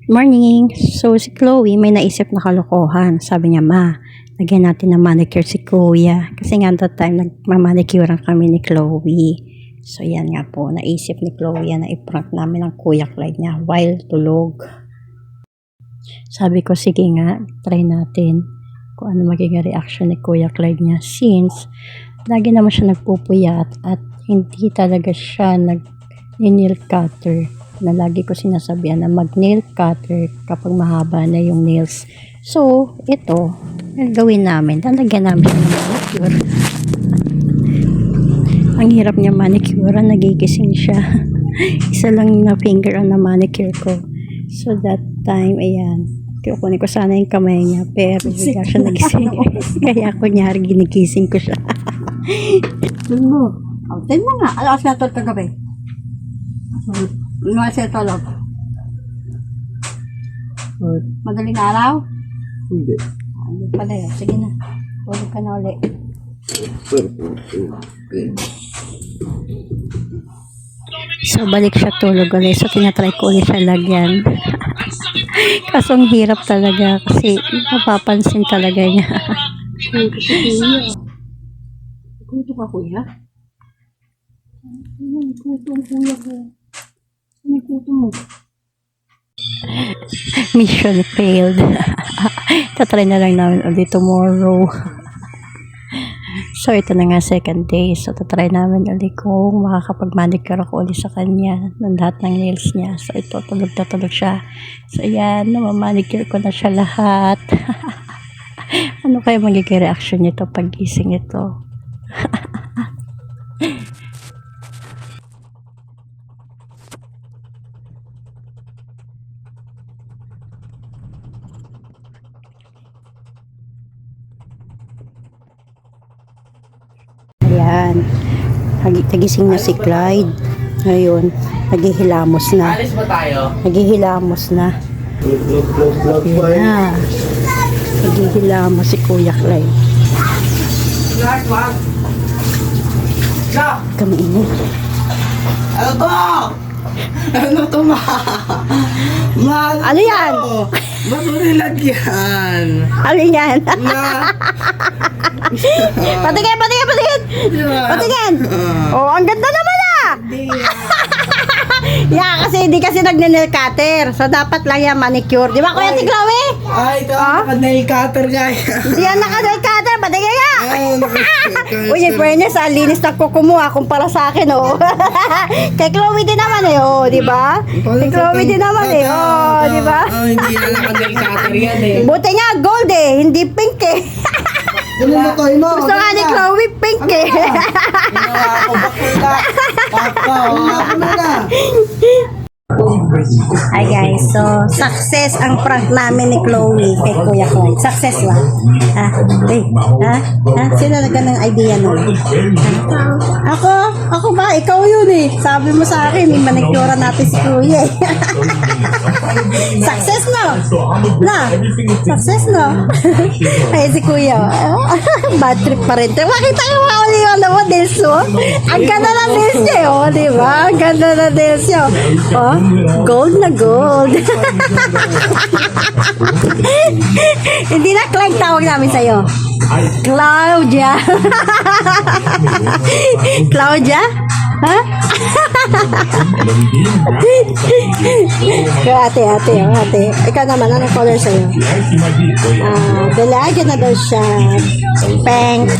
Morning! So, si Chloe may naisip na kalokohan. Sabi niya, Ma, lagyan natin ng manicure si Kuya. Kasi nga that time, nagmamanicure kami ni Chloe. So, yan nga po. Naisip ni Chloe na i-prank namin ang Kuya Clyde niya while tulog. Sabi ko, sige nga, try natin kung ano magiging reaction ni Kuya Clyde niya. Since, lagi naman siya nagpupuyat at hindi talaga siya nag-nail cutter. Na lagi ko sinasabihan na mag-nail cutter kapag mahaba na yung nails. So, ito, gawin namin. Lalagyan namin siya ng manicure. Ang hirap niya manicure, nagigising siya. Isa lang na finger ang na manicure ko. So, that time, ayan, kukunin ko sana yung kamay niya, pero bigla siya nagising. Kaya kunyari, ginigising ko siya. Tignan mo. Tignan mo nga. Alas na ito kagabi. Ano siya tulog? Madaling araw? Hindi. Hindi pala yun. Sige na. Tulog ka na ulit. So, balik siya tulog ulit. So, tinatry ko ulit siya lagyan. Kaso, ang hirap talaga kasi mapapansin talaga niya. Kuto ka, kuya? Kuto ang kuya ko. Ano kuto mo? Mission failed. Tatry na lang namin ulit tomorrow. So, ito na nga second day. So, tatry namin ulit kung makakapag-manicure ako ulit sa kanya ng lahat ng nails niya. So, ito, tulog na tulog siya. So, ayan, namamanicure ko na siya lahat. Ano kaya magiging reaction nito pag gising ito? Ayan, nagising na si Clyde. Ngayon, naghihilamos na. Alis ba tayo? Naghihilamos na. Ayan na. Naghihilamos si Kuya Clyde. Clark, wag! Stop! Kami ini. Ano to? Ano to, ma? Ano yan? Ba't mo nilagyan? Ano yan? Na? Patingin, patingin, patingin! Patingin! Oh, ang ganda naman ah! Yeah, kasi hindi kasi nagne-nail cutter. So, dapat lang yan manicure. Di ba, Kuya Chloe? Ay, ito ang nail cutter, guys. Hindi yan naka-nail cutter. Patingin nga! Ay, Uy, in fairness, linis na ko kumuha kumpara sa akin, oh. Kay Chloe din naman eh, oh, di ba? Kay Chloe din naman eh, oh, di ba? Hindi yan naka-nail cutter yan eh. Buti nga gold eh, hindi pink eh. Ano na tayo mo? Gusto nga ni Chloe pink eh. Ginawa ko, bakla. Papa, na. Hi guys, so success ang prank namin ni Chloe kay Kuya Clyde. Success ba? Ha? Hey, ha? Ha? Sino nagka ng idea nun? Ha? Ako ba? Ikaw yun eh. Sabi mo sa akin, may manicure natin si Kuya eh. Success no? Na? Success no? Ay si Kuya. Bad trip pa rin. Makita ko mga uli yung naman, Dels mo. Ang ganda na Dels niya oh, di ba? Ang ganda na Dels niya oh. Gold na gold. Hindi na Clyde tawag namin sa'yo. Claudia. Claudia? Ha? Ate. Ikaw naman, anong color sa'yo? Dalaga na daw siya. Pink.